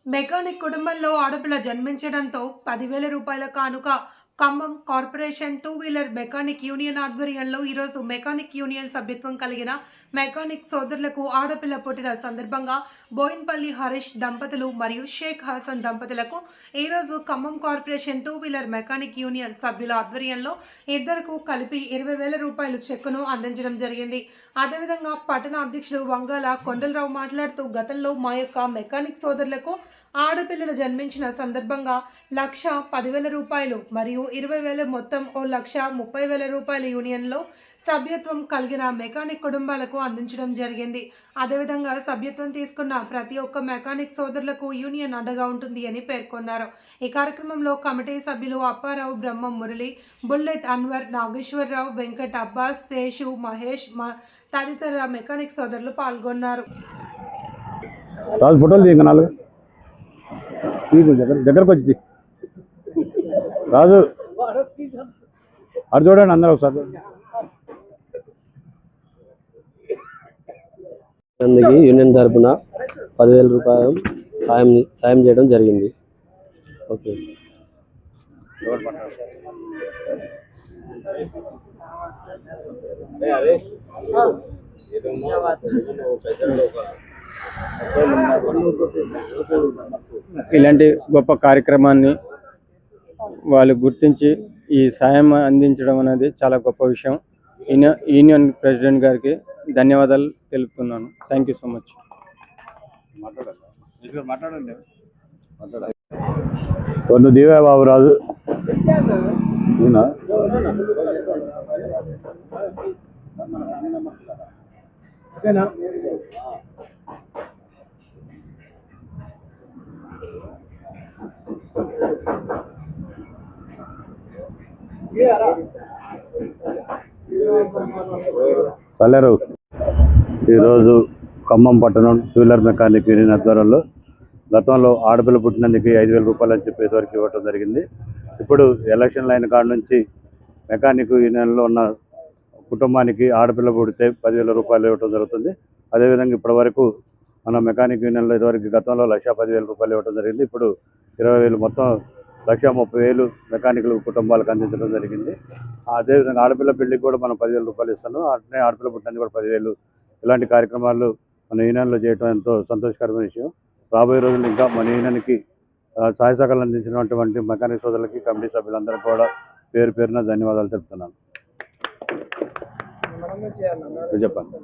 Mechanic కుటుంబంలో ఆడపిల్ల జన్మించడంతో 10,000 రూపాయల కానుక Khammam corporation two wheeler mechanic union ఆధ్వర్యంలో ఈరోజు మెకానిక్ యూనియన్ సభ్యత్వం కలిగిన మెకానిక్ సోదరులకు ఆడపిల్ల పుట్టిన సందర్భంగా బోయిన్పల్లి హరీష్ దంపతులు మరియు షేక్ హసన్ దంపతులకు ఈరోజు Khammam corporation two wheeler mechanic union సభ్యుల ఆధ్వర్యంలో ఇద్దరుకు కలిపి 20,000 రూపాయల చెక్కును అందించడం జరిగింది. అదేవిధంగా పట్టణ అధ్యక్షుడు వంగాల కొండలరావు మాట్లాడుతూ గతంలో మా యొక్క మెకానిక్ సోదరులకు ఆడపిల్లలు జన్మించిన సందర్భంగా 1,10,000 రూపాయలు మరియు 20,000 మొత్తం 1,30,000 రూపాయల యూనియన్లో సభ్యత్వం కలిగిన మెకానిక్ కుటుంబాలకు అందించడం జరిగింది. అదేవిధంగా సభ్యత్వం తీసుకున్న ప్రతి ఒక్క మెకానిక్ సోదరులకు యూనియన్ అండగా ఉంటుంది అని పేర్కొన్నారు. ఈ కార్యక్రమంలో కమిటీ సభ్యులు అప్పారావు, బ్రహ్మం మురళి, బుల్లెట్ అన్వర్, నాగేశ్వరరావు, వెంకట్ అబ్బాస్, శేషు, మహేష్ తదితర మెకానిక్ సోదరులు పాల్గొన్నారు. దగ్గరకు వచ్చి రాజు అటు చూడండి అందరూ ఒకసారి. యూనియన్ తరఫున 10,000 రూపాయలు సాయం చేయడం జరిగింది. ఓకే. ఇలాంటి గొప్ప కార్యక్రమాన్ని వాళ్ళు గుర్తించి ఈ సాయం అందించడం అనేది చాలా గొప్ప విషయం. యూనియన్ ప్రెసిడెంట్ గారికి ధన్యవాదాలు తెలుపుతున్నాను. Thank you so much. కొన్ని దివ్య బాబురాజు పల్లెరు. ఈరోజు ఖమ్మం పట్టణం టూ వీలర్ మెకానిక్ యూనియన్ ఆధ్వర్యంలో గతంలో ఆడపిల్ల పుట్టినందుకు 5,000 రూపాయలు అని చెప్పి ఇదివరకు ఇవ్వటం జరిగింది. ఇప్పుడు ఎలక్షన్ లైన్ కాడ నుంచి మెకానిక్ యూనియన్లో ఉన్న కుటుంబానికి ఆడపిల్ల పుడితే 10,000 రూపాయలు ఇవ్వటం జరుగుతుంది. అదేవిధంగా ఇప్పటి వరకు మన మెకానిక్ యూనియన్లో ఇదివరకు గతంలో 1,10,000 రూపాయలు ఇవ్వటం జరిగింది. ఇప్పుడు 20,000 మొత్తం 1,30,000 మెకానికల్ కుటుంబాలకు అందించడం జరిగింది. అదేవిధంగా ఆడపిల్ల పెళ్లికి కూడా మనం 10,000 రూపాయలు ఇస్తాను. అట్నే ఆడపిల్ల పుట్టినందుకు కూడా 10,000 ఇలాంటి కార్యక్రమాలు మన యూనియన్లో చేయడం ఎంతో సంతోషకరమైన విషయం. రాబోయే రోజుల్లో ఇంకా మన యూనియన్కి సహాయ సహకారాలు అందించినటువంటి మెకానిక్ సోదరులకి, కమిటీ సభ్యులందరికీ కూడా పేరు పేరున ధన్యవాదాలు తెలుపుతున్నాను. చెప్పండి.